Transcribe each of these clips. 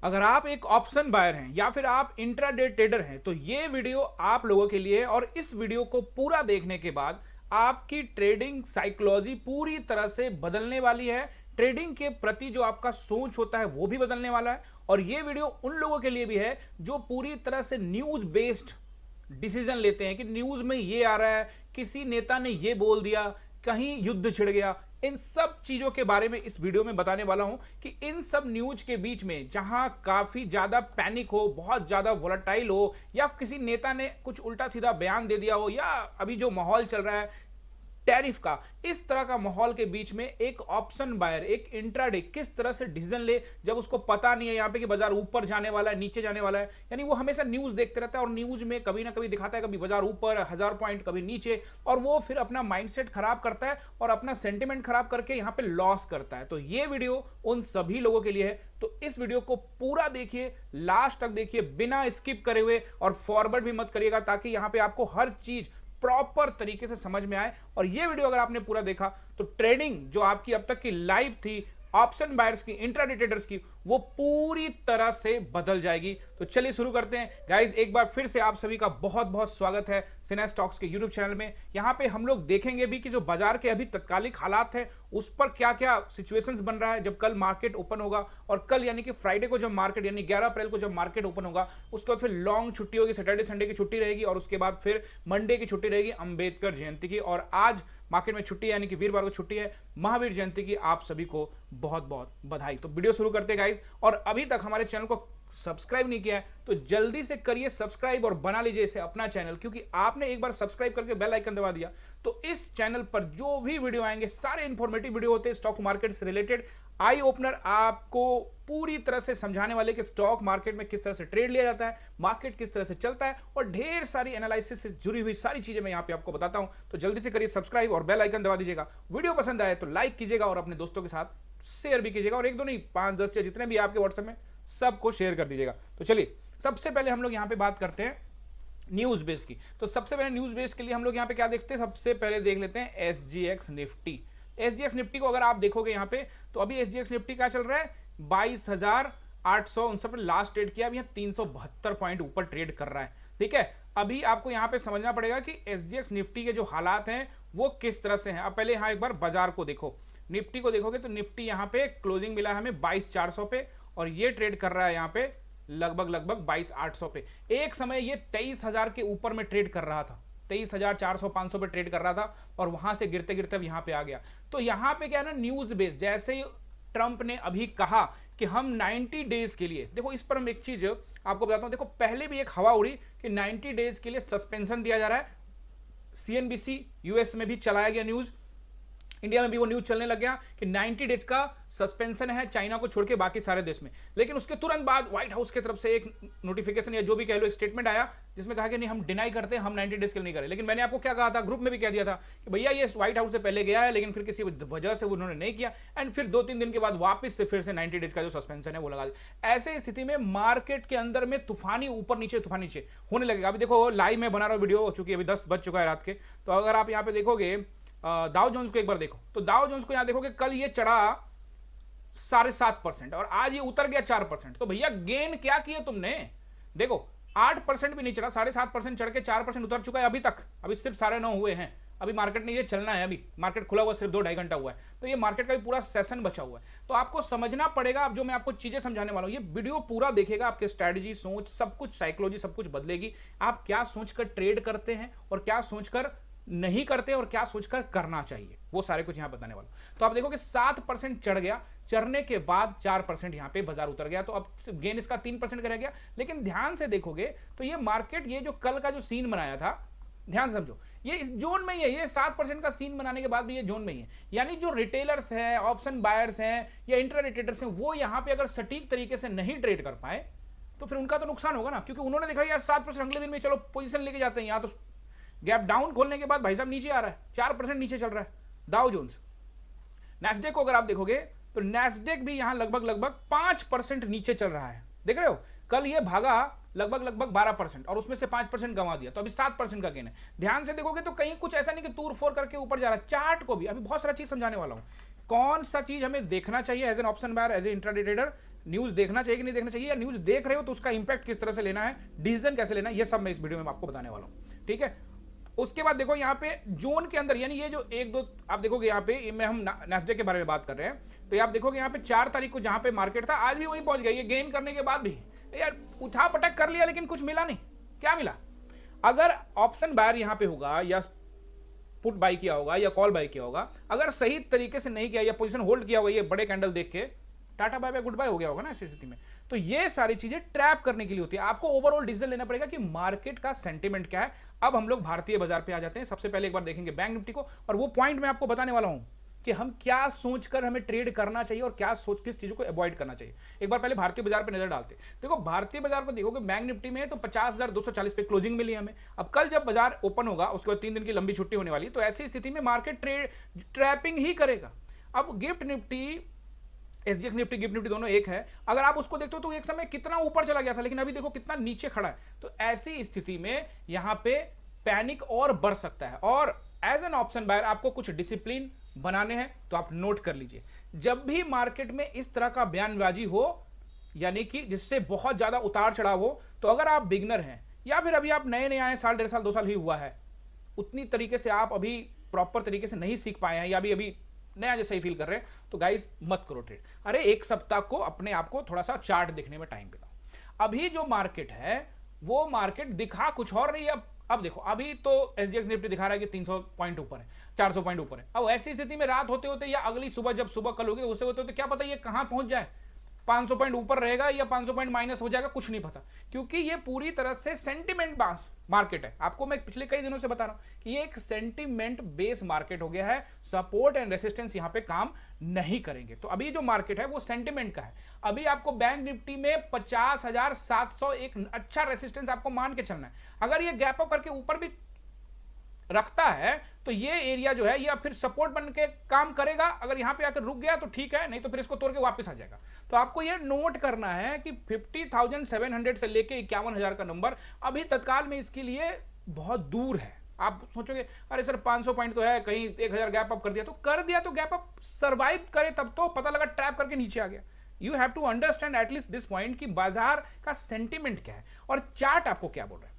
अगर आप एक ऑप्शन बायर हैं या फिर आप इंट्राडे ट्रेडर हैं तो ये वीडियो आप लोगों के लिए है। और इस वीडियो को पूरा देखने के बाद आपकी ट्रेडिंग साइकोलॉजी पूरी तरह से बदलने वाली है। ट्रेडिंग के प्रति जो आपका सोच होता है वो भी बदलने वाला है। और ये वीडियो उन लोगों के लिए भी है जो पूरी तरह से न्यूज बेस्ड डिसीजन लेते हैं कि न्यूज में ये आ रहा है, किसी नेता ने ये बोल दिया, कहीं युद्ध छिड़ गया। इन सब चीजों के बारे में इस वीडियो में बताने वाला हूं कि इन सब न्यूज के बीच में जहां काफी ज्यादा पैनिक हो, बहुत ज्यादा वोलेटाइल हो, या किसी नेता ने कुछ उल्टा सीधा बयान दे दिया हो, या अभी जो माहौल चल रहा है टैरिफ का, इस तरह का माहौल के बीच में एक ऑप्शन बायर, एक इंट्राडे किस तरह से डिसीजन ले जब उसको पता नहीं है यहां पे कि बाजार ऊपर जाने वाला है, नीचे जाने वाला है। यानी वो हमेशा न्यूज देखते रहता है और न्यूज में कभी ना कभी दिखाता है, कभी बाजार ऊपर 1000 पॉइंट, कभी नीचे, और वो फिर अपना माइंडसेट खराब करता है और अपना सेंटिमेंट खराब करके यहां पे लॉस करता है। तो ये वीडियो उन सभी लोगों के लिए है। तो इस वीडियो को पूरा देखिए, लास्ट तक देखिए, बिना स्किप करे हुए, और फॉरवर्ड भी मत करिएगा ताकि यहां पे आपको हर चीज प्रॉपर तरीके से समझ में आए। और ये वीडियो अगर आपने पूरा देखा तो ट्रेडिंग जो आपकी अब तक की लाइफ थी ऑप्शन बायर्स की, इंट्राडे ट्रेडर्स की, वो पूरी तरह से बदल जाएगी। तो चलिए शुरू करते हैं गाइस। एक बार फिर से आप सभी का बहुत बहुत स्वागत है सिन्हा स्टॉक्स के यूट्यूब चैनल में। यहां पे हम लोग देखेंगे भी कि जो बाजार के अभी तत्कालिक हालात है उस पर क्या क्या सिचुएशंस बन रहा है। जब कल मार्केट ओपन होगा, और कल यानी कि फ्राइडे को जब मार्केट, यानी 11 अप्रैल को जब मार्केट ओपन होगा, उसके बाद फिर लॉन्ग छुट्टी होगी, सैटरडे संडे की छुट्टी रहेगी, और उसके बाद फिर मंडे की छुट्टी रहेगी अंबेडकर जयंती की। और आज मार्केट में छुट्टी है, यानी कि वीरवार को छुट्टी है, महावीर जयंती की आप सभी को बहुत बहुत बधाई। तो वीडियो शुरू करते हैं गाइस। और अभी तक हमारे चैनल को सब्सक्राइब नहीं किया है तो जल्दी से करिए सब्सक्राइब और बना लीजिए इसे अपना चैनल, क्योंकि आपने एक बार सब्सक्राइब करके बेल आइकन दबा दिया तो इस चैनल पर जो भी वीडियो आएंगे सारे इंफॉर्मेटिव वीडियो होते हैं स्टॉक मार्केट से रिलेटेड, आई ओपनर, आपको पूरी तरह से समझाने वाले कि स्टॉक मार्केट में किस तरह से ट्रेड लिया जाता है, मार्केट किस तरह से चलता है, और ढेर सारी एनालिसिस से जुड़ी हुई सारी चीजें मैं यहां पे आपको बताता हूं। तो जल्दी से करिए सब्सक्राइब और बेल आइकन दबा दीजिएगा। वीडियो पसंद आए तो लाइक कीजिएगा और अपने दोस्तों के साथ शेयर भी कीजिएगा, और एक दो नहीं, 5-10 या जितने भी आपके व्हाट्सएप में सबको शेयर कर दीजिएगा। तो चलिए सबसे पहले हम लोग यहां पे बात करते हैं न्यूज बेस की। तो सबसे पहले न्यूज बेस के लिए हम लोग यहां पे क्या देखते हैं, सबसे पहले देख लेते हैं एसजीएक्स निफ्टी। एसजीएक्स निफ्टी को अगर आप देखोगे यहां पे तो अभी एसजीएक्स निफ्टी क्या चल रहा है, 22,859 पर लास्ट ट्रेड किया, अभी 372 पॉइंट ऊपर ट्रेड कर रहा है। ठीक है, अभी आपको यहां पे समझना पड़ेगा कि एसजीएक्स निफ्टी के जो हालात हैं वो किस तरह से हैं। अब पहले यहां एक बार बाजार को देखो, निफ्टी को देखोगे तो निफ्टी यहां पे क्लोजिंग मिला हमें 22,400 पे, और ये ट्रेड कर रहा है यहां पे लगभग 22,800 पे। एक समय ये 23,000 के ऊपर में ट्रेड कर रहा था, 23,400-500 पे ट्रेड कर रहा था, और वहां से गिरते गिरते अब यहां पे आ गया। तो यहां पे क्या है ना, न्यूज बेस, जैसे ही ट्रंप ने अभी कहा कि हम 90 डेज के लिए, देखो इस पर हम एक चीज आपको बताता हूं, देखो पहले भी एक हवा उड़ी कि 90 डेज के लिए सस्पेंशन दिया जा रहा है। सीएनबीसी यूएस में भी चलाया गया न्यूज, इंडिया में भी वो न्यूज चलने लग गया कि 90 डेज का सस्पेंशन है चाइना को छोड़ के बाकी सारे देश में। लेकिन उसके तुरंत बाद व्हाइट हाउस की तरफ से एक नोटिफिकेशन या जो भी कह लो, एक स्टेटमेंट आया जिसमें कहा कि नहीं, हम डिनाई करते हैं, हम 90 डेज के लिए नहीं करें। लेकिन मैंने आपको क्या कहा था, ग्रुप में भी कह दिया था कि भैया ये व्हाइट हाउस से पहले गया है, लेकिन फिर किसी वजह से उन्होंने नहीं किया, एंड फिर 2-3 दिन के बाद वापस से फिर से 90 डेज का जो सस्पेंशन है वो लगा दिया। ऐसे स्थिति में मार्केट के अंदर में तूफानी ऊपर नीचे होने लगेगा। अभी देखो लाइव में बना रहा वीडियो, चूंकि अभी 10 बज चुका है रात के, तो अगर आप यहाँ पे देखोगे डाउ जोन्स को एक बार देखो, तो डाउ जोन्स को यहां देखोगे कल ये चढ़ा 7.5% और आज ये उतर गया 4%। तो भैया गेन क्या किया तुमने, देखो 8% भी नहीं चढ़ा, 7.5% चढ़ के 4% उतर चुका है अभी तक, अभी सिर्फ 9:30 हुए हैं, अभी मार्केट ने ये चलना है, अभी मार्केट खुला हुआ सिर्फ 2-2.5 घंटा हुआ है, तो ये मार्केट का भी पूरा सेशन बचा हुआ है। तो आपको समझना पड़ेगा, अब जो मैं आपको चीजें समझाने वाला हूं, ये वीडियो पूरा देखिएगा, आपके स्ट्रैटेजी, सोच, सब कुछ, साइकोलॉजी सब कुछ बदलेगी। आप क्या सोचकर ट्रेड करते हैं और क्या सोचकर नहीं करते और क्या सोचकर करना चाहिए, वो सारे कुछ यहां बताने वाला। तो आप देखोगे 7% चढ़ गया, चढ़ने के बाद 4% यहां पे बाजार उतर गया, तो अब गेन इसका 3% रह गया। लेकिन ध्यान से देखोगे तो ये मार्केट, ये जो कल का जो सीन बनाया था, ध्यान से समझो, ये इस जोन में ही है, ये 7% का सीन बनाने के बाद भी ये जोन में ही है। यानी जो रिटेलर्स हैं, ऑप्शन बायर्स हैं या इंट्राडे ट्रेडर्स हैं, वो यहां पे अगर सटीक तरीके से नहीं ट्रेड कर पाए तो फिर उनका तो नुकसान होगा ना, क्योंकि उन्होंने देखा यार 7% अगले दिन में चलो पोजीशन लेके जाते हैं, यहां तो गैप डाउन खोलने के बाद भाई साहब नीचे आ रहा है, 4% नीचे चल रहा है डाउ जोन्स। नैस्डैक को अगर आप देखोगे तो नैस्डैक भी यहां लगभग 5% नीचे चल रहा है, देख रहे हो। कल ये भागा लगभग 12% और उसमें से 5% गंवा दिया, तो अभी 7% का गेन है। ध्यान से देखोगे तो कहीं कुछ ऐसा नहीं कि तूर फोर करके ऊपर जा रहा है। चार्ट को भी अभी बहुत सारा चीज समझाने वाला हूं, कौन सा चीज हमें देखना चाहिए as an option buyer, as a intraday trader, news देखना चाहिए कि नहीं देखना चाहिए, या न्यूज देख रहे हो तो उसका इंपैक्ट किस तरह से लेना है, डिसीजन कैसे लेना है, ये सब मैं इस वीडियो में आपको बताने वाला हूं। ठीक है, उसके बाद देखो यहाँ पे जोन के अंदर, यानी ये जो एक दो आप देखोगे यहाँ पे, मैं हम नैस्डैक के बारे में बात कर रहे हैं, तो आप देखोगे यहाँ पे 4 तारीख को जहां पे मार्केट था आज भी वहीं पहुंच गया। ये गेन करने के बाद भी यार उठा पटक कर लिया लेकिन कुछ मिला नहीं। क्या मिला? अगर ऑप्शन बायर यहां पे होगा या पुट बाई किया होगा या कॉल बाई किया होगा, अगर सही तरीके से नहीं किया या पोजीशन होल्ड किया होगा ये बड़े कैंडल देख के, tata bye bye goodbye हो गया होगा ना ऐसी स्थिति में। तो ये सारी चीजें ट्रैप करने के लिए होती है। आपको ओवरऑल डिसीजन लेना पड़ेगा कि मार्केट का सेंटीमेंट क्या है। अब हम लोग भारतीय बाजार पे आ जाते हैं। सबसे पहले एक बार देखेंगे बैंक निफ्टी को, और वो पॉइंट मैं आपको बताने वाला हूं कि हम क्या सोचकर हमें ट्रेड करना चाहिए और क्या सोच किस चीजों को अवॉइड करना चाहिए। एक बार पहले भारतीय बाजार पे नजर डालते हैं। देखो भारतीय बाजार को देखोगे, बैंक निफ्टी में तो 50,240 पे क्लोजिंग मिली हमें। अब कल जब बाजार ओपन होगा उसके बाद 3 दिन की लंबी छुट्टी होने वाली है, तो ऐसी स्थिति में मार्केट ट्रैपिंग ही करेगा। अब gift Nifty, SGX Nifty, gift Nifty दोनों एक है। अगर आप उसको देखते हो तो एक समय कितना ऊपर चला गया था, लेकिन अभी देखो कितना नीचे खड़ा है। तो ऐसी स्थिति में यहां पे पैनिक और बढ़ सकता है। और एज एन ऑप्शन बायर आपको कुछ डिसिप्लिन बनाने हैं, तो आप नोट कर लीजिए, जब भी मार्केट में इस तरह का बयानबाजी हो, यानी कि जिससे बहुत ज्यादा उतार चढ़ाव हो, तो अगर आप बिगनर हैं या फिर अभी आप नए नए आए, साल 1.5 साल 2 साल ही हुआ है, उतनी तरीके से आप अभी प्रॉपर तरीके से नहीं सीख पाए हैं या अभी नया जैसा ही फील कर रहे हैं, तो गाइस मत करो ट्रेड। अरे एक सप्ताह को अपने आप को थोड़ा सा चार्ट देखने में टाइम बिताओ। अभी जो मार्केट है वो मार्केट दिखा कुछ और नहीं है। अब देखो, अभी तो एसजीएक्स निफ्टी दिखा रहा है कि 300 पॉइंट ऊपर है, 400 पॉइंट ऊपर है। अब ऐसी स्थिति में रात होते होते या अगली सुबह, जब सुबह कल होगी उससे होते होते क्या पता ये कहां पहुंच जाए, 500 पॉइंट ऊपर रहेगा या 500 पॉइंट माइनस हो जाएगा, कुछ नहीं पता, क्योंकि ये पूरी तरह से सेंटिमेंट मार्केट है। आपको मैं पिछले कई दिनों से बता रहा हूं कि ये एक सेंटिमेंट बेस मार्केट हो गया है। सपोर्ट एंड रेसिस्टेंस यहां पे काम नहीं करेंगे। तो अभी जो मार्केट है वो सेंटिमेंट का है। अभी आपको बैंक निफ्टी में 50,700 एक अच्छा रेसिस्टेंस आपको मान के चलना है। अगर ये गैप अप करके ऊपर भी रखता है तो ये एरिया जो है ये फिर सपोर्ट बन के काम करेगा। अगर यहां पे आकर रुक गया तो ठीक है, नहीं तो फिर इसको तोड़ के वापस आ जाएगा। तो आपको ये नोट करना है कि 50,700 से लेके 51,000 का नंबर अभी तत्काल में इसके लिए बहुत दूर है। आप सोचोगे अरे सर 500 पॉइंट तो है, कहीं 1,000 गैप अप कर दिया, तो कर दिया, तो गैप अप सर्वाइव करे तब तो पता लगा ट्रैप करके नीचे आ गया। You have to understand at least this point कि बाजार का सेंटिमेंट क्या है और चार्ट आपको क्या बोल रहा है।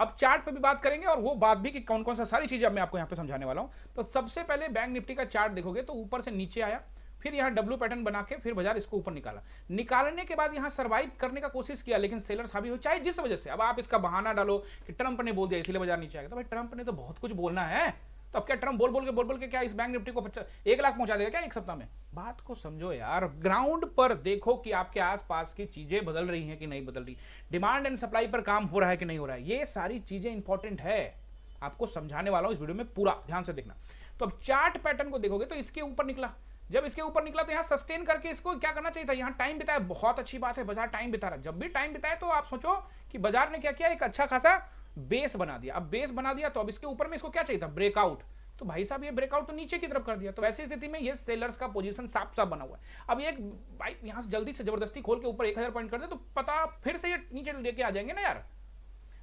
अब चार्ट पे भी बात करेंगे और वो बात भी कि कौन कौन सा सारी चीजें मैं आपको यहां पे समझाने वाला हूं। तो सबसे पहले बैंक निफ्टी का चार्ट देखोगे तो ऊपर से नीचे आया, फिर यहां डब्ल्यू पैटर्न बना के फिर बाजार इसको ऊपर निकाला। निकालने के बाद यहां सर्वाइव करने का कोशिश किया, लेकिन सेलर्स हावी हो, चाहे जिस वजह से। अब आप इसका बहाना डालो कि ट्रंप ने बोल दिया इसलिए बाजार नीचे आएगा, तो भाई ट्रंप ने तो बहुत कुछ बोलना है, तो अब क्या ट्रंप बोल बोल के क्या इस बैंक निफ्टी को 1 लाख पहुंचा देगा क्या एक सप्ताह में? बात को समझो यार, ग्राउंड पर देखो कि आपके आसपास की चीजें बदल रही हैं कि नहीं बदल रही, डिमांड एंड सप्लाई पर काम हो रहा है कि नहीं हो रहा है। ये सारी चीजें इंपॉर्टेंट है, आपको समझाने वाला हूं इस वीडियो में, पूरा ध्यान से देखना। तो अब चार्ट पैटर्न को देखोगे तो इसके ऊपर निकला, जब इसके ऊपर निकला तो यहां सस्टेन करके इसको क्या करना चाहिए था, यहां टाइम बिताया। बहुत अच्छी बात है, बाजार टाइम बिता रहा है। जब भी टाइम बिताए तो आप सोचो कि बाजार ने क्या किया, एक अच्छा खासा बेस बना दिया। अब बेस बना दिया तो अब इसके ऊपर में इसको क्या चाहिए था, ब्रेकआउट। तो भाई साहब ये ब्रेकआउट तो नीचे की तरफ कर दिया। तो ऐसी स्थिति में ये सेलर्स का पोजीशन साफ साफ बना हुआ है। अब ये भाई यहां से जल्दी से जबरदस्ती खोल के ऊपर 1,000 पॉइंट कर दे तो पता फिर से ये नीचे लेके आ जाएंगे ना यार।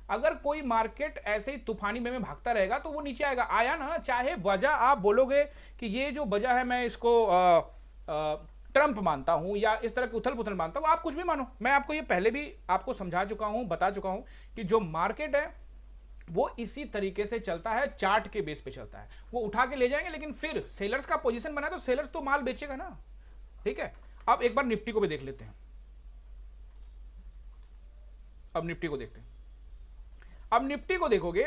अगर कोई मार्केट ऐसे ही तूफानी में भागता रहेगा तो वो नीचे आएगा, आया ना। चाहे वजह आप बोलोगे कि ये जो वजह है मैं इसको ट्रंप मानता हूं या इस तरह की उथल पुथल मानता हूं, आप कुछ भी मानो, मैं आपको ये पहले भी आपको समझा चुका हूं, बता चुका हूं कि जो मार्केट है वो इसी तरीके से चलता है, चार्ट के बेस पे चलता है। वो उठा के ले जाएंगे, लेकिन फिर सेलर्स का पोजीशन बना तो सेलर्स तो माल बेचेगा ना, ठीक है। अब एक बार निफ्टी को भी देख लेते हैं। अब निफ्टी को देखते हैं। अब निफ्टी को देखोगे,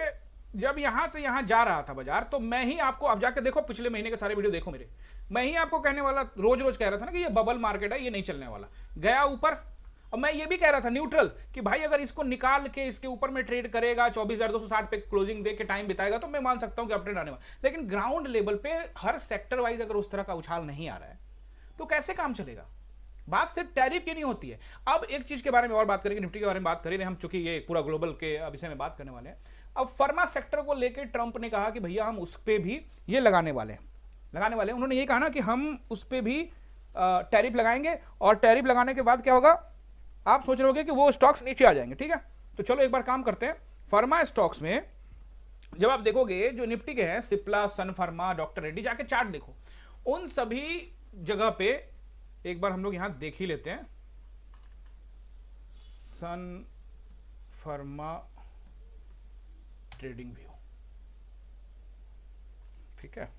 जब यहां से यहां जा रहा था बाजार, तो मैं ही आपको, अब जाके देखो पिछले महीने के सारे वीडियो देखो मेरे, मैं ही आपको कहने वाला, रोज रोज कह रहा था ना कि ये बबल मार्केट है, ये नहीं चलने वाला। गया ऊपर, और मैं ये भी कह रहा था न्यूट्रल कि भाई अगर इसको निकाल के इसके ऊपर में ट्रेड करेगा, 24,260 पे क्लोजिंग दे के टाइम बिताएगा, तो मैं मान सकता हूं कि अपट्रेंड आने वाला। लेकिन ग्राउंड लेवल पे हर सेक्टर वाइज अगर उस तरह का उछाल नहीं आ रहा है तो कैसे काम चलेगा? बात सिर्फ टैरिफ की नहीं होती है। अब एक चीज के बारे में और बात करेंगे, निफ्टी के बारे में बात करें हम, चूंकि ये पूरा ग्लोबल के विषय में बात करने वाले हैं। अब फार्मा सेक्टर को लेकर ट्रंप ने कहा कि भैया हम उस पर भी ये लगाने वाले हैं। उन्होंने ये कहा ना कि हम उस पर भी टैरिफ लगाएंगे, और टैरिफ लगाने के बाद क्या होगा, आप सोच रहे होगे कि वो स्टॉक्स नीचे आ जाएंगे, ठीक है। तो चलो एक बार काम करते हैं। फार्मा स्टॉक्स में जब आप देखोगे जो निफ्टी के हैं, सिप्ला, सन फार्मा, डॉक्टर रेड्डी, जाके चार्ट देखो, उन सभी जगह पे एक बार हम लोग यहां देख ही लेते हैं। सन फर्मा ट्रेडिंग व्यू, ठीक है।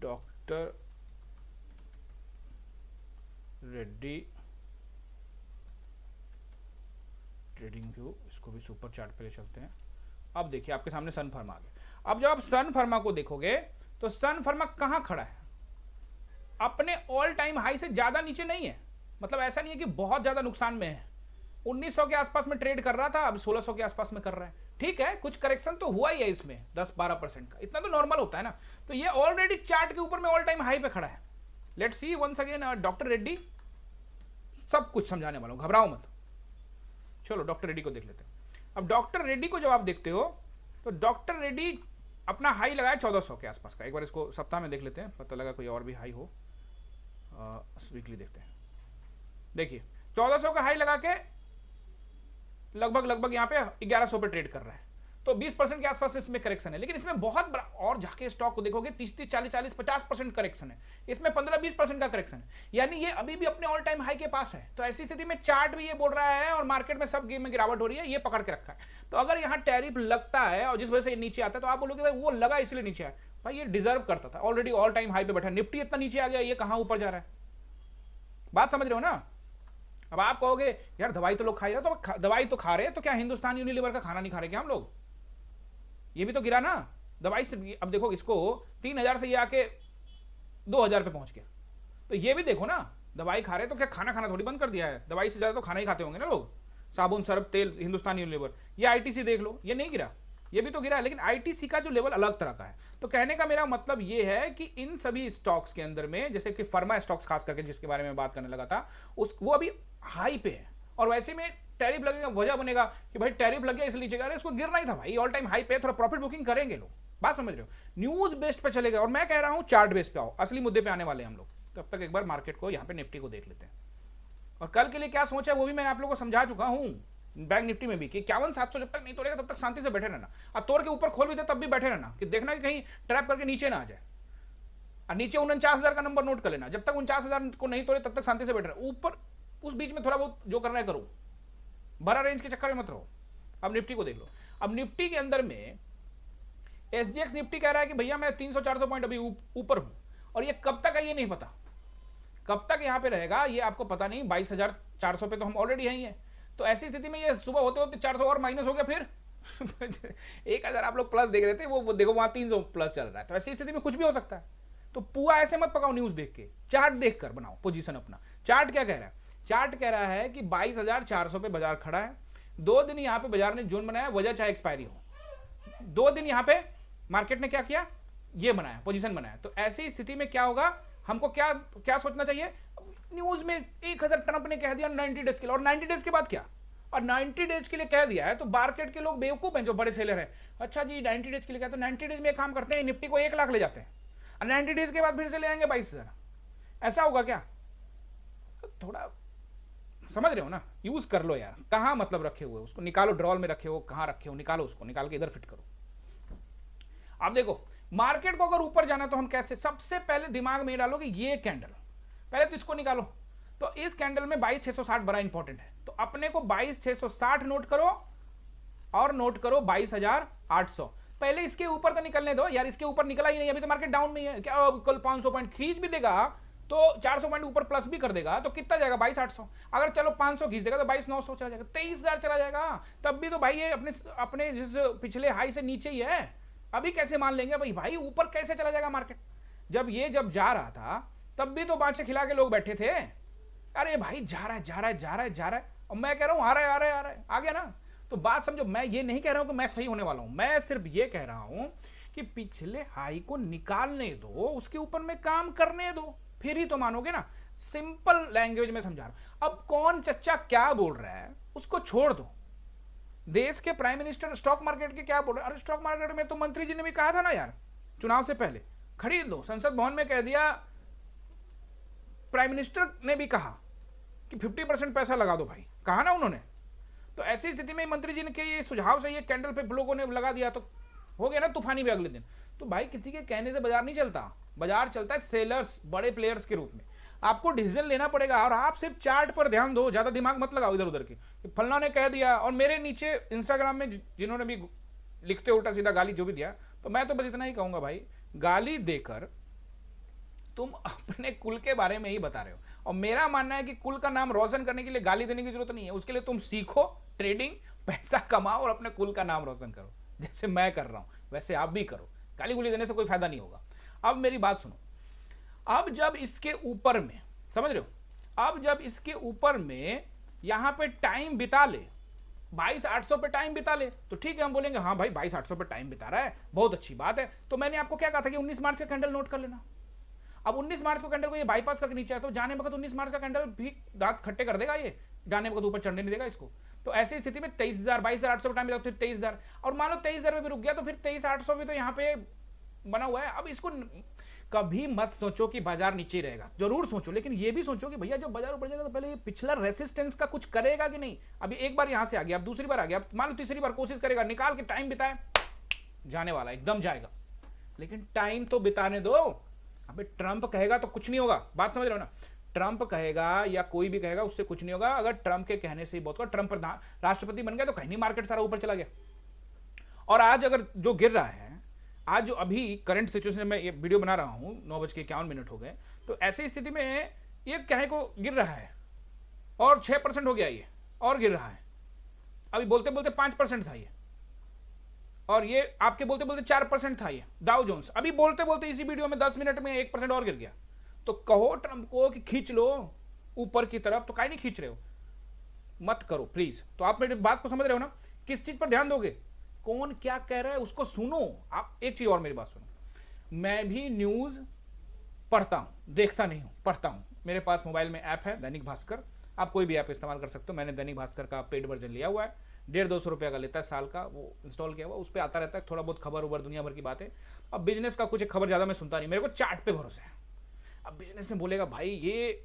डॉक्टर रेड्डी ट्रेडिंग व्यू, इसको भी सुपर चार्ट पे ले चलते हैं। अब देखिए आपके सामने सन फर्मा आ गया। अब जब आप सन फर्मा को देखोगे तो सन फर्मा कहां खड़ा है, अपने ऑल टाइम हाई से ज्यादा नीचे नहीं है। मतलब ऐसा नहीं है कि बहुत ज्यादा नुकसान में है। 1900 के आसपास में ट्रेड कर रहा था, अब 1600 के आसपास में कर रहा है। ठीक है, कुछ करेक्शन तो हुआ ही है इसमें 10-12% का, इतना तो नॉर्मल होता है ना। तो ये ऑलरेडी चार्ट के ऊपर में ऑल टाइम हाई पे खड़ा है। Let's see once again doctor Reddy, सब कुछ समझाने वाला हूं, घबराओ मत। चलो डॉक्टर रेड्डी को देख लेते हैं। अब डॉक्टर रेड्डी को जब आप देखते हो तो डॉक्टर रेड्डी अपना हाई लगाया 1400 के आसपास का। एक बार इसको सप्ताह में देख लेते हैं, पता लगा कोई और भी हाई हो। वीकली देखते हैं। देखिए 1400 का हाई लगा के लगभग यहाँ पे 1100 पे ट्रेड कर रहा है। तो 20% के आसपास इसमें करेक्शन है, लेकिन इसमें बहुत बड़ा, और जाके स्टॉक को देखोगे 30-30, 40-40, 50% करेक्शन है। इसमें 15-20% का करेक्शन है, यानी ये अभी भी अपने ऑल टाइम हाई के पास है। तो ऐसी स्थिति में चार्ट भी ये बोल रहा है और मार्केट में सब गेम में गिरावट हो रही है, ये पकड़ के रखा है। तो अगर यहाँ टैरिफ लगता है और जिस वजह से ये नीचे आता है तो आप बोलोगे भाई वो लगा इसलिए नीचे आया। भाई ये डिजर्व करता था, ऑलरेडी ऑल टाइम हाई पे बैठा। निफ्टी इतना नीचे आ गया, ये कहां ऊपर जा रहा है, बात समझ रहे हो ना। अब आप कहोगे यार दवाई तो लोग खा रहे, तो दवाई तो खा रहे हैं, तो क्या हिंदुस्तान यूनिलीवर का खाना नहीं खा रहे क्या हम लोग? ये भी तो गिरा ना दवाई से। अब देखो इसको 3000 से ये आके 2000 पे पहुंच गया। तो ये भी देखो ना, दवाई खा रहे तो क्या खाना खाना थोड़ी बंद कर दिया है? दवाई से ज्यादा तो खाना ही खाते होंगे ना लोग, साबुन सर्फ तेल। हिंदुस्तान यूनिलीवर, ये आईटीसी देख लो, ये नहीं गिरा, ये भी तो गिरा है, लेकिन आईटीसी का जो लेवल अलग तरह का है। तो कहने का मेरा मतलब ये है कि इन सभी स्टॉक्स के अंदर में, जैसे कि फर्मा स्टॉक्स खास करके जिसके बारे में बात करने लगा था, वो अभी हाई पे है। और वैसे में टैरिफ लगेगा, वजह बनेगा कि भाई टैरिफ लग गया इसलिए नीचे जा रहा है, इसको गिरना ही था भाई, ऑल टाइम हाई पे, थोड़ा प्रॉफिट बुकिंग करेंगे लोग, बात समझ रहे हो। न्यूज बेस्ड पे चलेगा, और मैं कह रहा हूं चार्ट बेस्ड पे आओ, असली मुद्दे पे आने वाले हैं हम लोग। तब तक एक बार मार्केट को, यहाँ पे निफ्टी को देख लेते हैं। और कल के लिए क्या सोचा है वो भी मैं आप लोगों को समझा चुका हूं, बैंक निफ्टी में भी, कि 51,700 जब तक नहीं तोड़ेगा तब तक शांति से बैठे रहना। और तोड़ के ऊपर खोल भी दे तब भी बैठे रहना, कि देखना कि कहीं ट्रैप करके नीचे ना आ जाए। और नीचे 49,000 का नंबर नोट कर लेना, जब तक 49,000 को नहीं तोड़े तब तक शांति से बैठे रहना। ऊपर उस बीच में थोड़ा बहुत जो करना है करो, बड़ा रेंज के चक्कर में मत रहो। अब निफ्टी को देख लो। अब निफ्टी के अंदर में एसजीएक्स निफ्टी कह रहा है कि भैया मैं 300-400 पॉइंट अभी ऊपर हूं, और ये कब तक है ये नहीं पता, कब तक यहां पे रहेगा ये आपको पता नहीं। 22,400 पे तो हम ऑलरेडी हैं ही है। तो ऐसी स्थिति में ये सुबह होते होते 400 और माइनस हो गया, फिर 1000 आप लोग प्लस देख रहे थे, वो देखो वहां 300 प्लस चल रहा है। तो ऐसी स्थिति में कुछ भी हो सकता है। तो पूरा ऐसे मत पकाओ न्यूज देख के, चार्ट देख कर बनाओ पोजीशन अपना। चार्ट क्या कह रहा है? चार्ट कह रहा है कि 22,400 पे बाजार खड़ा है। 2 दिन यहां पे बाजार ने जोन बनाया, वजह चाहे एक्सपायरी हो। 2 दिन यहां पे मार्केट ने क्या किया, ये बनाया, पोजीशन बनाया। तो ऐसी स्थिति में क्या होगा, हमको क्या क्या सोचना चाहिए? न्यूज में 1000 ट्रंप ने कह दिया 90 डेज के लिए, और 90 डेज के बाद क्या, और 90 डेज के लिए कह दिया है तो मार्केट के लोग बेवकूफ हैं जो बड़े सेलर हैं। अच्छा जी 90 डेज के लिए कहते हैं, 90 डेज में एक काम करते हैं, निफ्टी को 1 लाख ले जाते हैं, और 90 डेज के बाद फिर से ले आएंगे 22,000। ऐसा होगा क्या? थोड़ा समझ रहे हो ना, यूज कर लो यार। कहां मतलब रखे हुए, उसको निकालो, ड्रॉल में रखे हो, कहां रखे हो, निकालो उसको, निकाल के इधर फिट करो। अब देखो मार्केट को अगर ऊपर जाना तो हम कैसे, सबसे पहले दिमाग में डालो कि ये कैंडल, पहले तो इसको निकालो। तो इस कैंडल में 22,660 बड़ा इंपॉर्टेंट है। तो अपने को 22,660 नोट करो, और नोट करो 22,800। पहले इसके ऊपर तो निकलने दो यार, इसके ऊपर निकला ही नहीं, अभी तो मार्केट डाउन में ही है। क्या कल 500 पॉइंट खींच भी देगा तो 400 पॉइंट ऊपर प्लस भी कर देगा, तो कितना जाएगा 22,800। अगर चलो 500 खींच देगा तो 22,900 चला जाएगा, 23,000 चला जाएगा। तब भी तो भाई ये अपने जिस पिछले हाई से नीचे ही है। अभी कैसे मान लेंगे भाई ऊपर कैसे चला जाएगा मार्केट? जब जा रहा था तब भी तो बाँचे खिला के लोग बैठे थे, अरे भाई जा रहा है। और मैं कह रहा हूं आ रहा है, आ गया ना। तो बात समझो, मैं ये नहीं कह रहा हूं कि मैं सही होने वाला हूं, मैं सिर्फ ये कह रहा हूं कि पिछले हाई को निकालने दो, उसके ऊपर में काम करने दो, फिर ही तो मानोगे ना। सिंपल लैंग्वेज में समझा रहा हूं। अब कौन चच्चा क्या बोल रहा है उसको छोड़ दो। देश के प्राइम मिनिस्टर स्टॉक मार्केट के क्या बोल रहे हैं? अरे स्टॉक मार्केट में तो मंत्री जी ने भी कहा था ना यार, चुनाव से पहले खरीद लो। संसद भवन में कह दिया, प्राइम मिनिस्टर ने भी कहा कि 50% पैसा लगा दो भाई, कहा ना उन्होंने। तो ऐसी स्थिति में मंत्री जी ने के ये सुझाव से ये कैंडल पे लोगों ने लगा दिया, तो हो गया ना तूफानी भी अगले दिन। तो भाई किसी के कहने से बाजार नहीं चलता, बाजार चलता है सेलर्स, बड़े प्लेयर्स के रूप में। आपको डिसीजन लेना पड़ेगा और आप सिर्फ चार्ट पर ध्यान दो, ज्यादा दिमाग मत लगाओ इधर उधर की फलना ने कह दिया। और मेरे नीचे इंस्टाग्राम में जिन्होंने भी लिखते उल्टा सीधा गाली जो भी दिया, तो मैं तो बस इतना ही कहूंगा भाई, गाली देकर तुम अपने कुल के बारे में ही बता रहे हो। और मेरा मानना है कि कुल का नाम रोशन करने के लिए गाली देने की जरूरत नहीं है, उसके लिए तुम सीखो ट्रेडिंग, पैसा कमाओ और अपने कुल का नाम रोशन करो। जैसे मैं कर रहा हूं वैसे आप भी करो, गाली गुली देने से कोई फायदा नहीं होगा। अब मेरी बात सुनो, अब जब इसके ऊपर में, समझ रहे हो, अब जब इसके ऊपर में यहां पे टाइम बिता ले, 22,800 पे टाइम बिता ले, तो ठीक है, हम बोलेंगे हाँ भाई 22,800 पे टाइम बिता रहा है, बहुत अच्छी बात है। तो मैंने आपको क्या कहा था कि 19 मार्च का कैंडल नोट कर लेना। अब 19 मार्च को कैंडल को ये बाईपास करके नीचे आया, तो जाने वक्त 19 मार्च का कैंडल भी दांत खट्टे कर देगा, ये जाने वक्त ऊपर चढ़ने नहीं देगा इसको। तो ऐसी स्थिति में 23,000, 22,800 पे टाइम बिता, फिर 23,000, और मान लो 23,000 पे भी रुक गया, तो फिर 23,800 भी तो यहाँ पे बना हुआ है। अब इसको कभी मत सोचो कि बाजार नीचे ही रहेगा, जरूर सोचो, लेकिन ये भी सोचो कि भैया जब बाजार ऊपर जाएगा तो पहले ये पिछला रेसिस्टेंस का कुछ करेगा कि नहीं। अभी एक बार यहां से आ गया, अब दूसरी बार आ गया, अब मान लो तीसरी बार कोशिश करेगा, निकाल के टाइम बिताए, जाने वाला एकदम जाएगा। लेकिन टाइम तो बिताने दो। अबे ट्रंप कहेगा तो कुछ नहीं होगा, बात समझ रहे हो ना, ट्रंप कहेगा या कोई भी कहेगा उससे कुछ नहीं होगा। अगर ट्रंप के कहने से ही बहुत होगा, ट्रंप राष्ट्रपति बन गया तो कहीं नहीं मार्केट सारा ऊपर चला गया। और आज अगर जो गिर रहा है, आज जो अभी करंट सिचुएशन में ये वीडियो बना रहा हूं, 9:51 हो गए, तो ऐसी स्थिति में ये कहे को गिर रहा है और 6% हो गया ये, और गिर रहा है। अभी बोलते बोलते 5% था ये, और ये आपके बोलते बोलते 4% था ये डाउ जोन्स। अभी बोलते बोलते इसी वीडियो में 10 मिनट में 1% और गिर गया। तो कहो ट्रंप को कि खींच लो ऊपर की तरफ, तो काहे नहीं खींच रहे हो, मत करो प्लीज। तो आप मेरी बात को समझ रहे हो ना, किस चीज पर ध्यान दोगे, कौन क्या कह रहा है उसको सुनो। आप एक चीज और मेरी बात सुनो, मैं भी न्यूज पढ़ता हूं, देखता नहीं हूं, पढ़ता हूं। मेरे पास मोबाइल में ऐप है दैनिक भास्कर, आप कोई भी ऐप इस्तेमाल कर सकते हो। मैंने दैनिक भास्कर का पेड वर्जन लिया हुआ है, 150-200 रुपये का लेता है साल का, वो इंस्टॉल किया हुआ, उस पर आता रहता है थोड़ा बहुत खबर उबर दुनिया भर की बातें। अब बिजनेस का कुछ खबर ज्यादा मैं सुनता नहीं, मेरे को चार्ट पे भरोसा है। अब बिजनेस में बोलेगा भाई ये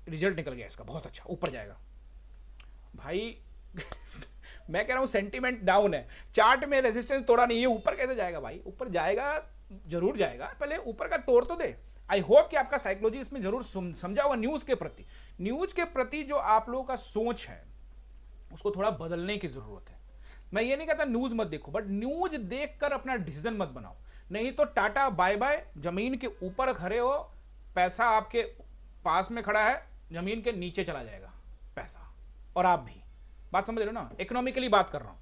रिजल्ट निकल गया इसका, बहुत अच्छा, ऊपर जाएगा भाई। मैं कह रहा हूं सेंटीमेंट डाउन है, चार्ट में रेजिस्टेंस तोड़ा नहीं है, ऊपर कैसे जाएगा भाई, ऊपर जाएगा जरूर जाएगा, पहले ऊपर का तोड़ तो दे। आई होप कि आपका साइकोलॉजी इसमें जरूर समझा होगा। न्यूज के प्रति जो आप लोगों का सोच है उसको थोड़ा बदलने की जरूरत है। मैं ये नहीं कहता न्यूज मत देखो, बट न्यूज देखकर अपना डिसीजन मत बनाओ, नहीं तो टाटा बाय बाय, जमीन के ऊपर खड़े हो, पैसा आपके पास में खड़ा है, जमीन के नीचे चला जाएगा पैसा, और आप भी। बात समझ रहे हो ना, इकोनॉमिकली बात कर रहा हूं।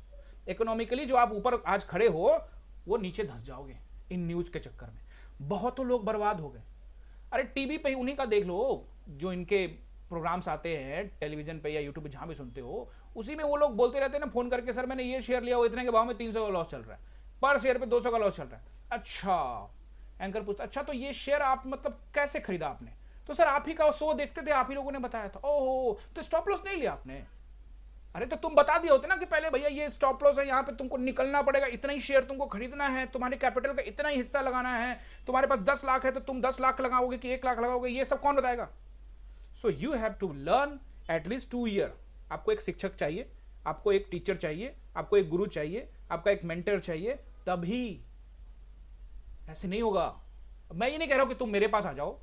इकोनॉमिकली जो आप ऊपर आज खड़े हो वो नीचे धंस जाओगे इन न्यूज के चक्कर में। बहुतों लोग बर्बाद हो गए। अरे टीवी पे उन्हीं का देख लो, जो इनके प्रोग्राम्स आते हैं टेलीविजन पे या यूट्यूब पे, जहां भी सुनते हो, उसी में वो लोग बोलते रहते हैं ना फोन करके, सर मैंने ये शेयर लिया, वो इतने के भाव में 300 का लॉस चल रहा है, पर शेयर पे 200 का लॉस चल रहा है। अच्छा, एंकर पूछता अच्छा तो ये शेयर आप मतलब कैसे खरीदा आपने, तो सर आप ही का शो देखते थे, आप ही लोगों ने बताया था। ओहो, तो स्टॉप लॉस नहीं लिया आपने? अरे तो तुम बता दिए होते ना कि पहले भैया ये स्टॉप लॉस है, यहाँ पे तुमको निकलना पड़ेगा, इतना ही शेयर तुमको खरीदना है, तुम्हारे कैपिटल का इतना ही हिस्सा लगाना है, तुम्हारे पास 10 लाख है तो तुम 10 लाख लगाओगे कि 1 लाख लगाओगे, ये सब कौन बताएगा? So you have to learn at least 2 year. आपको एक शिक्षक चाहिए, आपको एक टीचर चाहिए, आपको एक गुरु चाहिए, आपका एक मेंटर चाहिए, तभी। ऐसे नहीं होगा। मैं ये नहीं कह रहा हूं कि तुम मेरे पास आ जाओ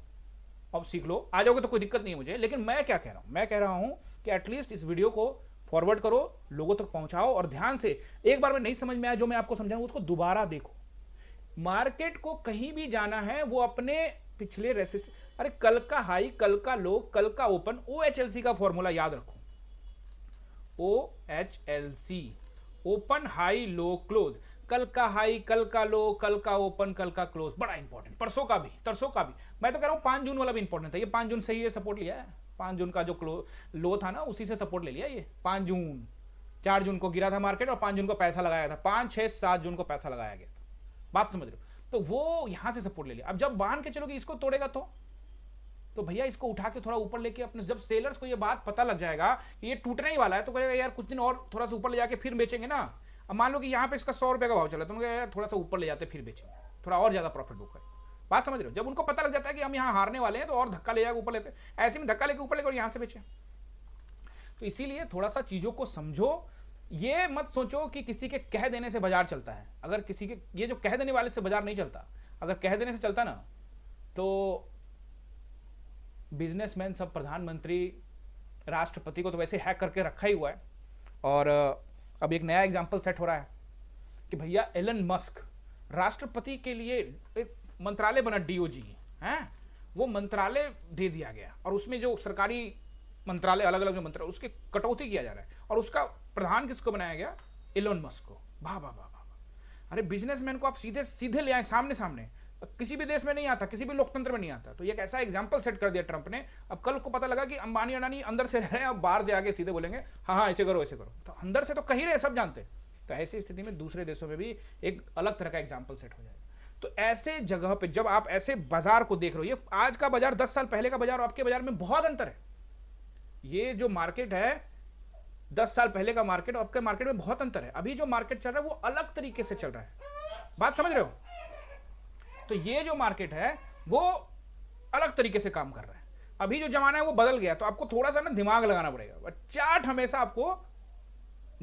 अब सीख लो, आ जाओगे तो कोई दिक्कत नहीं है मुझे, लेकिन मैं क्या कह रहा हूं, मैं कह रहा हूं कि एटलीस्ट इस वीडियो को फॉरवर्ड करो, लोगों तक पहुंचाओ, और ध्यान से एक बार में नहीं समझ में आया जो मैं आपको समझाऊं उसको दोबारा देखो। मार्केट को कहीं भी जाना है वो अपने पिछले रेसिस्ट, अरे कल का हाई, कल का लो, कल का ओपन, OHLC का फॉर्मूला याद रखो, OHLC, open high low close, कल का हाई, कल का लो, कल का ओपन, कल का क्लोज, बड़ा इंपॉर्टेंट। परसों का भी, तरसों का भी, मैं तो कह रहा हूं 5 जून वाला भी इंपॉर्टेंट था, ये 5 जून सही है, सपोर्ट लिया है, 5 जून का जो लो था ना उसी से सपोर्ट ले लिया ये 5 जून। 4 जून को गिरा था मार्केट और 5 जून को पैसा लगाया था, 5, 6, 7 जून को पैसा लगाया गया था, बात समझ रहे हो? तो वो यहां से सपोर्ट ले लिया। अब जब बांध के चलोगे इसको तोड़ेगा तो भैया इसको उठा के थोड़ा ऊपर लेके अपने, जब सेलर्स को ये बात पता लग जाएगा कि ये टूटने ही वाला है, तो कहेगा यार कुछ दिन और थोड़ा सा ऊपर ले जाके फिर बेचेंगे ना। अब मान लो कि यहाँ पे इसका 100 रुपए का भाव चला, तो यार थोड़ा सा ऊपर ले जाते फिर बेचेंगे, थोड़ा और ज्यादा प्रॉफिट बुक करें। बात समझ रहे हो? जब उनको पता लग जाता है कि हम यहाँ हारने वाले हैं तो और धक्का ले जाकर ऊपर लेते हैं, ऐसे में धक्का लेके ऊपर लेकर और यहाँ से बेचें। तो इसीलिए थोड़ा सा चीजों को समझो, ये मत सोचो कि किसी के कह देने से बाजार चलता है। अगर किसी के, ये जो कह देने वाले से बाजार नहीं चलता, अगर कह देने से चलता ना तो बिजनेसमैन सब, प्रधानमंत्री, राष्ट्रपति को तो वैसे हैक करके रखा ही हुआ है। और अब एक नया एग्जांपल सेट हो रहा है कि भैया एलन मस्क राष्ट्रपति के लिए एक मंत्रालय बना, डीओजी है, वो मंत्रालय दे दिया गया और उसमें जो सरकारी मंत्रालय, अलग अलग जो मंत्रालय, उसके कटौती किया जा रहा है और उसका प्रधान किसको बनाया गया? एलन मस्क को। वाह वाह वाह वाह। अरे बिजनेसमैन को आप सीधे सीधे ले आए सामने सामने, किसी भी देश में नहीं आता, किसी भी लोकतंत्र में नहीं आता। तो ये एक ऐसा एग्जाम्पल सेट कर दिया ट्रंप ने। अब कल को पता लगा कि अंबानी अडानी अंदर से रह रहे हैं, अब बाहर जाके सीधे बोलेंगे हाँ हाँ ऐसे करो ऐसे करो, तो अंदर से तो कह ही रहे, सब जानते। तो ऐसी स्थिति में दूसरे देशों में भी एक अलग तरह का एग्जाम्पल सेट हो जाएगा। तो ऐसे जगह पे जब आप ऐसे बाजार को देख रहे हो, ये आज का बाजार 10 साल पहले का बाजार और आपके बाजार में बहुत अंतर है। ये जो मार्केट है 10 साल पहले का मार्केट और आपके मार्केट में बहुत अंतर है। अभी जो मार्केट चल रहा है वो अलग तरीके से चल रहा है, बात समझ रहे हो? तो ये जो मार्केट है वो अलग तरीके से काम कर रहा है। अभी जो जमाना है वो बदल गया, तो आपको थोड़ा सा ना दिमाग लगाना पड़ेगा। चार्ट हमेशा आपको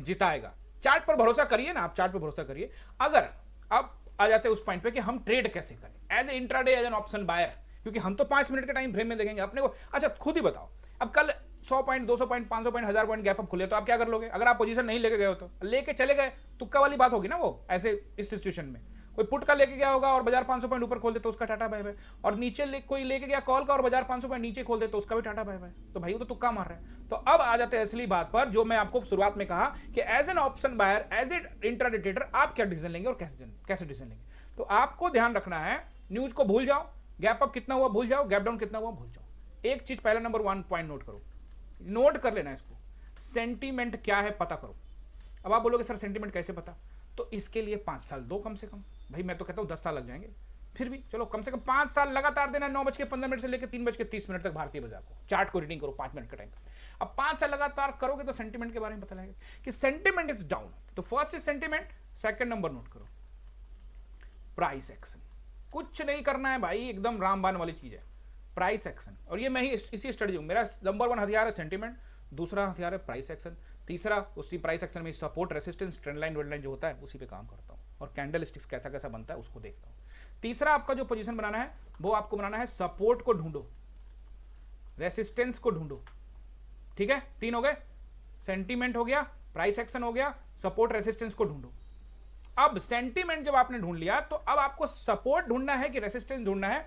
जिताएगा। चार्ट पर भरोसा करिए ना, आप चार्ट पर भरोसा करिए। अगर आप आ जाते हैं उस पॉइंट पे कि हम ट्रेड कैसे करें as a intraday, as an option buyer, क्योंकि हम तो 5 मिनट के टाइम फ्रेम में देखेंगे अपने को। अच्छा खुद ही बताओ, अब कल 100 point, 200 point, 500 point, 1000 point gap up खुले तो आप क्या कर लोगे? अगर आप पोजीशन नहीं लेके गए हो तो लेके चले गए, तुक्का वाली बात होगी ना वो। ऐसे इस सिचुएशन में कोई पुट का लेके गया होगा और बाजार 500 पॉइंट ऊपर खोल दे तो उसका टाटा बाय बाय, और नीचे कोई लेके गया कॉल का और बाजार 500 पॉइंट नीचे खोल दे तो उसका भी टाटा बाय बाय। तो भाई वो तो तुक्का मार रहा है। तो अब आ जाते हैं असली बात पर, जो मैं आपको शुरुआत में कहा कि as an option buyer, as a intraday trader आप क्या डिसीजन लेंगे और कैसे डिसीजन लेंगे। तो आपको ध्यान रखना है, न्यूज को भूल जाओ, गैप अप कितना हुआ भूल जाओ, गैप डाउन कितना हुआ भूल जाओ। एक चीज पहला नंबर 1 पॉइंट नोट करो, नोट कर लेना इसको, सेंटीमेंट क्या है पता करो। अब आप बोलोगे सर सेंटीमेंट कैसे पता, तो इसके लिए 5 साल दो कम से कम। भाई मैं तो कहता हूं 10 साल लग जाएंगे, फिर भी चलो कम से कम 5 साल लगातार देना, 9:15 से लेकर 3:30 तक भारतीय बाजार को, चार्ट को रीडिंग करो 5 मिनट का टाइम। अब 5 साल लगातार करोगे तो सेंटीमेंट के बारे में पता लगेगा कि सेंटीमेंट इज डाउन। तो first is sentiment, second number note करो प्राइस एक्शन। कुछ नहीं करना है भाई, एकदम रामबाण वाली चीज है, प्राइस एक्शन। और ये मैं ही इसी स्टडी हूं, मेरा नंबर 1 हथियार है सेंटीमेंट, दूसरा हथियार है प्राइस एक्शन, तीसरा उसी प्राइस एक्शन में सपोर्ट, रेसिस्टेंस, ट्रेंड लाइन, वेड लाइन जो होता है उसी पे काम करता हूं, और कैंडल स्टिक्स कैसा कैसा बनता है उसको देखता हूं। तीसरा आपका जो पोजीशन बनाना है वो आपको बनाना है सपोर्ट को ढूंढो, रेसिस्टेंस को ढूंढो। ठीक है, 3 हो गए, सेंटीमेंट हो गया, प्राइस एक्शन हो गया, सपोर्ट रेसिस्टेंस को ढूंढो। अब सेंटीमेंट जब आपने ढूंढ लिया तो अब आपको सपोर्ट ढूंढना है कि रेसिस्टेंस ढूंढना है।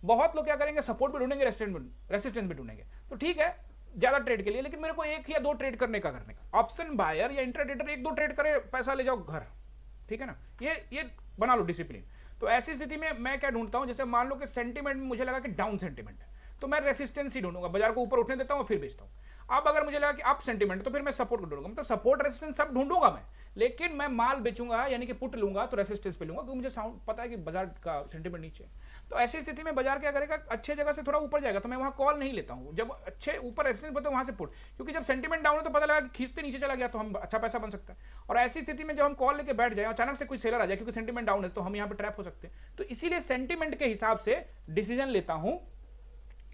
बहुत लोग क्या करेंगे, सपोर्ट भी ढूंढेंगे, रेसिस्टेंस भी ढूंढेंगे। तो ठीक है ज्यादा ट्रेड के लिए, लेकिन मेरे को 1 या 2 ट्रेड करने का ऑप्शन बायर या इंट्राडेटर 1-2 ट्रेड करे, पैसा ले जाओ घर। ठीक है ना, ये बना लो डिसिप्लिन। तो ऐसी स्थिति में मैं क्या ढूंढता हूं, जैसे मान लो कि सेंटीमेंट में मुझे लगा कि डाउन सेंटीमेंट है तो मैं रेसिस्टेंस ही ढूंढूंगा, बाजार को ऊपर उठने देता हूं फिर बेचता हूं। अब अगर मुझे लगा कि अप सेंटीमेंट तो फिर मैं सपोर्ट को ढूंढूंगा, मतलब सपोर्ट रेसिस्टेंस सब ढूंढूंगा मैं, लेकिन मैं माल बेचूंगा यानी कि पुट लूंगा तो रेसिस्टेंस पे लूंगा, क्योंकि मुझे साउंड पता है कि बाजार का सेंटीमेंट नीचे। तो ऐसी स्थिति में बाजार क्या करेगा, अच्छे जगह से थोड़ा ऊपर जाएगा तो मैं वहां कॉल नहीं लेता हूं, जब अच्छे ऊपर रेसिस्टेंस बनते वहां से पुट, क्योंकि जब सेंटीमेंट डाउन है तो पता लगा कि खींचते नीचे चला गया तो हम अच्छा पैसा बन सकता है। और ऐसी स्थिति में जब हम कॉल लेके बैठ जाए अचानक से कोई सेलर आ जाए क्योंकि सेंटीमेंट डाउन है तो हम यहाँ पे ट्रैप हो सकते हैं। तो इसीलिए सेंटीमेंट के हिसाब से डिसीजन लेता हूं।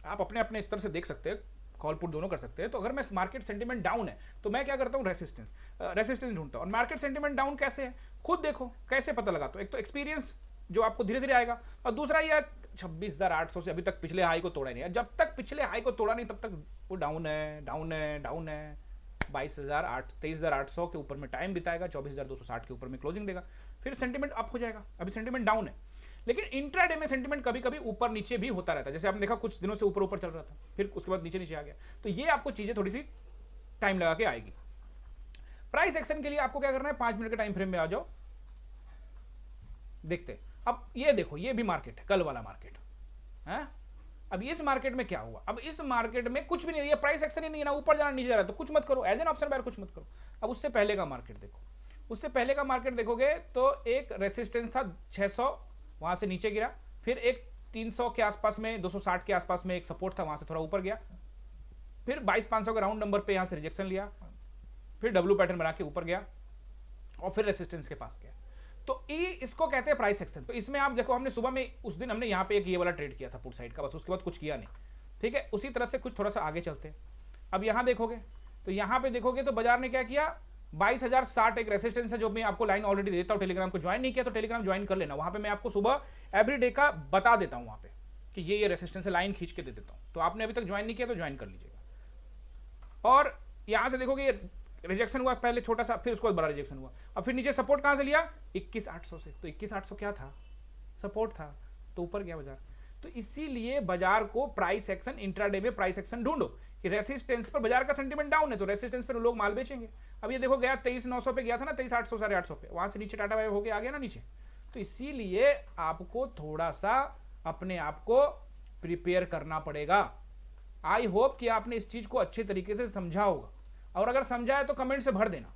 आप अपने अपने स्तर से देख सकते हैं, कॉल पुट दोनों कर सकते हैं। तो अगर मैं मार्केट सेंटीमेंट डाउन है तो मैं क्या करता हूं, रेसिस्टेंस ढूंढता हूं। और मार्केट सेंटीमेंट डाउन कैसे है खुद देखो, कैसे पता लगा। तो एक तो एक्सपीरियंस जो आपको धीरे धीरे आएगा, और दूसरा ये 26,800 से अभी तक पिछले हाई को तोड़ा नहीं है। जब तक पिछले हाई को तोड़ा नहीं तब तक वो डाउन है, डाउन है, डाउन है। 23,800 के ऊपर में टाइम बिताएगा, 24,260 के ऊपर में क्लोजिंग देगा, फिर सेंटीमेंट अप हो जाएगा। अभी सेंटीमेंट डाउन है, लेकिन इंट्राडे में सेंटीमेंट कभी कभी ऊपर नीचे भी होता रहता है। जैसे आपने देखा कुछ दिनों से ऊपर ऊपर चल रहा था, फिर उसके बाद नीचे नीचे आ गया। तो ये आपको चीजें थोड़ी सी टाइम लगा के आएगी। प्राइस एक्शन के लिए आपको क्या करना है, 5 मिनट के टाइम फ्रेम में आ जाओ, देखते। अब ये देखो, ये भी मार्केट है, कल वाला मार्केट है। अब इस मार्केट में क्या हुआ, अब इस मार्केट में कुछ भी नहीं है, ये प्राइस एक्शन ही नहीं है ना, ऊपर जाना नीचे जा रहा है, तो कुछ मत करो, एज एन ऑप्शन बायर कुछ मत करो। अब उससे पहले का मार्केट देखो, उससे पहले का मार्केट देखोगे तो एक रेसिस्टेंस था 600, वहां से नीचे गिरा, फिर एक 300 के आसपास में, 260 के आसपास में एक सपोर्ट था, वहां से थोड़ा ऊपर गया, फिर 22,500 का राउंड नंबर पे यहां से रिजेक्शन लिया, फिर डब्ल्यू पैटर्न बना के ऊपर गया और फिर रेसिस्टेंस के पास गया। तो इसको कहते हैं प्राइस एक्शन। तो इसमें आप देखो, हमने सुबह में उस दिन हमने यहाँ पे एक ये वाला ट्रेड किया था पुट साइड का, बस उसके बाद कुछ किया नहीं। ठीक है, उसी तरह से कुछ थोड़ा सा आगे चलते हैं। अब यहाँ देखोगे तो यहाँ पे देखोगे तो बाजार ने क्या किया, 22,060 एक रेसिस्टेंस है जो मैं आपको लाइन ऑलरेडी देता हूं। टेलीग्राम को ज्वाइन नहीं किया तो टेलीग्राम ज्वाइन कर लेना, वहां पे मैं आपको सुबह एवरीडे का बता देता हूं वहां पे कि ये रेसिस्टेंस है, लाइन खींच के दे देता हूं। तो आपने अभी तक ज्वाइन नहीं किया तो ज्वाइन कर लीजिएगा। और यहां से देखोगे रिजेक्शन हुआ पहले छोटा सा, फिर उसके बाद बड़ा रिजेक्शन हुआ, और फिर नीचे सपोर्ट कहां से लिया 21,800 से। तो 21,800 क्या था, सपोर्ट था, तो ऊपर गया बाजार। तो इसीलिए बाजार को प्राइस एक्शन, इंट्राडे में प्राइस एक्शन ढूंढो कि रेसिस्टेंस पर बाजार का सेंटीमेंट डाउन है तो रेसिस्टेंस पर लोग माल बेचेंगे। अब ये देखो गया 23,900 पे गया था ना, 23,800 850 पे, वहां से नीचे टाटा वाई होके आ गया ना नीचे। तो इसीलिए आपको थोड़ा सा अपने आप को प्रिपेयर करना पड़ेगा। आई होप कि आपने इस चीज को अच्छे तरीके से समझा होगा, और अगर समझा है तो कमेंट से भर देना।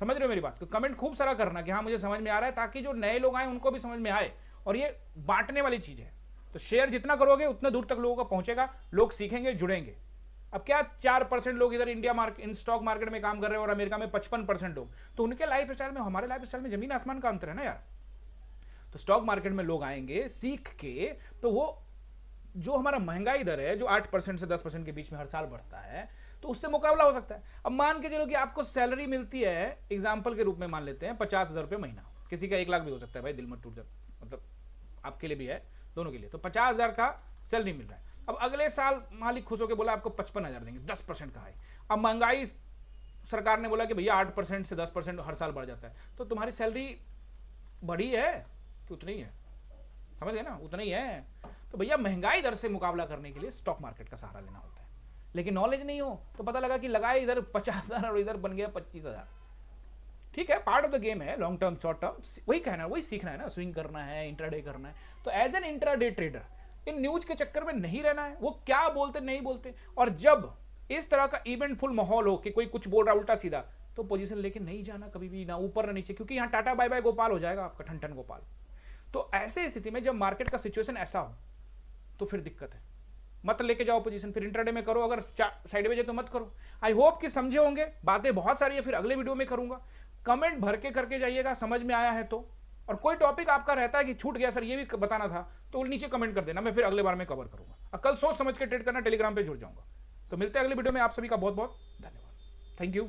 समझ रहे हो मेरी बात? तो कमेंट खूब सारा करना कि हाँ मुझे समझ में आ रहा है, ताकि जो नए लोग आए उनको भी समझ में आए। और ये बांटने वाली चीज है, तो शेयर जितना करोगे उतना दूर तक लोगों का पहुंचेगा, लोग सीखेंगे, जुड़ेंगे। अब क्या 4% लोग इधर India market, in stock market में काम कर रहे हैं और अमेरिका में 55% लोग, तो उनके लाइफ स्टाइल में हमारे लाइफ स्टाइल में जमीन आसमान का अंतर है ना यार। तो स्टॉक मार्केट में लोग आएंगे सीख के, तो वो जो हमारा महंगाई दर है जो 8% से 10% के बीच में हर साल बढ़ता है, तो उससे मुकाबला हो सकता है। अब मान के चलो कि आपको सैलरी मिलती है, एग्जाम्पल के रूप में मान लेते हैं 50,000 रुपये महीना, किसी का 1 लाख भी हो सकता है भाई, दिल मत टूट जाए, मतलब आपके लिए भी है, दोनों के लिए। तो 50,000 का सैलरी मिल रहा है। अब अगले साल मालिक खुश होकर बोला आपको 55,000 देंगे, 10% का है। अब महंगाई सरकार ने बोला कि भैया 8% से 10% हर साल बढ़ जाता है, तो तुम्हारी सैलरी बढ़ी है कि उतनी ही है? समझ गए ना, उतना ही है। तो भैया महंगाई दर से मुकाबला करने के लिए स्टॉक मार्केट का सहारा लेना होता है। लेकिन नॉलेज नहीं हो तो पता लगा कि लगाए इधर 50,000 और इधर बन गया 25,000। ठीक है, पार्ट ऑफ द गेम है, लॉन्ग टर्म शॉर्ट टर्म वही कहना है, वही सीखना है ना, स्विंग करना है, इंट्राडे करना है। तो एज एन इंट्राडे ट्रेडर इन न्यूज के चक्कर में नहीं रहना है, वो क्या बोलते नहीं बोलते। और जब इस तरह का इवेंटफुल माहौल हो कि कोई कुछ बोल रहा उल्टा सीधा, तो पोजीशन लेके नहीं जाना कभी भी, ना ऊपर ना नीचे, क्योंकि यहाँ टाटा बाय बाय गोपाल हो जाएगा आपका, ठन ठन गोपाल। तो ऐसे स्थिति में जब मार्केट का सिचुएशन ऐसा हो तो फिर दिक्कत है, मत लेके जाओ पोजीशन, फिर इंट्राडे में करो, अगर साइड में जाए तो मत करो। आई होप कि समझे होंगे, बातें बहुत सारी है, फिर अगले वीडियो में करूंगा। कमेंट भर के करके जाइएगा समझ में आया है तो, और कोई टॉपिक आपका रहता है कि छूट गया सर ये भी बताना था, तो नीचे कमेंट कर देना, मैं फिर अगले बार में कवर करूंगा। कल सोच समझ के ट्रेड करना, टेलीग्राम पे जुड़ जाऊंगा। तो मिलते हैं अगले वीडियो में, आप सभी का बहुत बहुत धन्यवाद। Thank you.